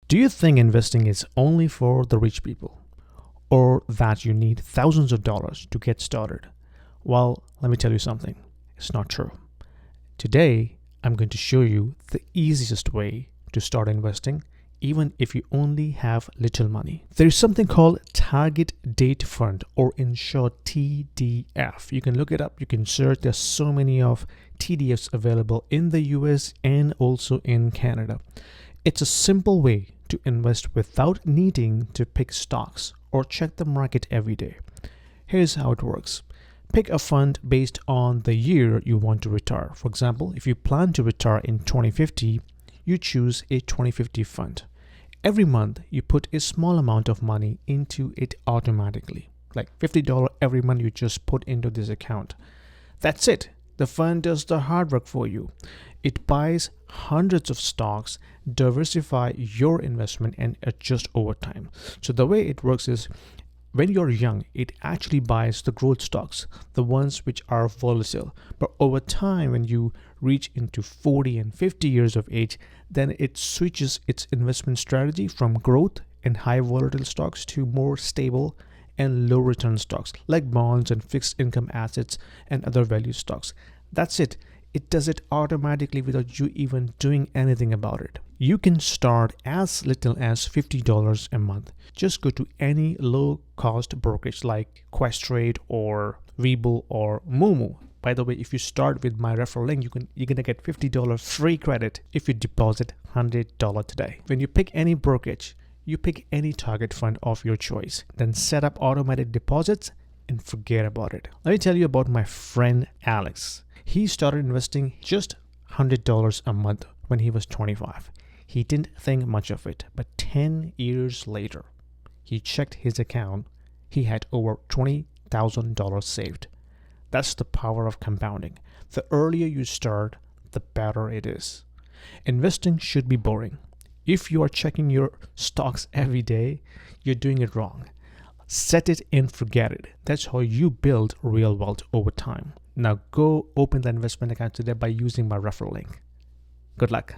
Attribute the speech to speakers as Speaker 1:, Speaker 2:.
Speaker 1: Do you think investing is only for the rich people, or that you need thousands of dollars to get started? Well, let me tell you something. It's not true. Today, I'm going to show you the easiest way to start investing, even if you only have little money. There is something called Target Date Fund, or in short TDF. You can look it up, you can search. There's so many of TDFs available in the US and also in Canada. It's a simple way to invest without needing to pick stocks or check the market every day. Here's how it works. Pick a fund based on the year you want to retire. For example, if you plan to retire in 2050, you choose a 2050 fund. Every month, you put a small amount of money into it automatically. Like $50 every month you just put into this account. That's it. The fund does the hard work for you. It buys hundreds of stocks, diversify your investment, and adjust over time. So the way it works is, when you're young, it actually buys the growth stocks, the ones which are volatile. But over time, when you reach into 40 and 50 years of age, then it switches its investment strategy from growth and high volatile stocks to more stable and low return stocks like bonds and fixed income assets and other value stocks. That's it. It does it automatically without you even doing anything about it. You can start as little as $50 a month. Just go to any low-cost brokerage like Questrade or Webull or Moomoo. By the way, if you start with my referral link, you're gonna get $50 free credit if you deposit $100 today. When you pick any brokerage, you pick any target fund of your choice. Then set up automatic deposits and forget about it. Let me tell you about my friend Alex. He started investing just $100 a month when he was 25. He didn't think much of it, but 10 years later, he checked his account. He had over $20,000 saved. That's the power of compounding. The earlier you start, the better it is. Investing should be boring. If you are checking your stocks every day, you're doing it wrong. Set it and forget it. That's how you build real wealth over time. Now go open the investment account today by using my referral link. Good luck.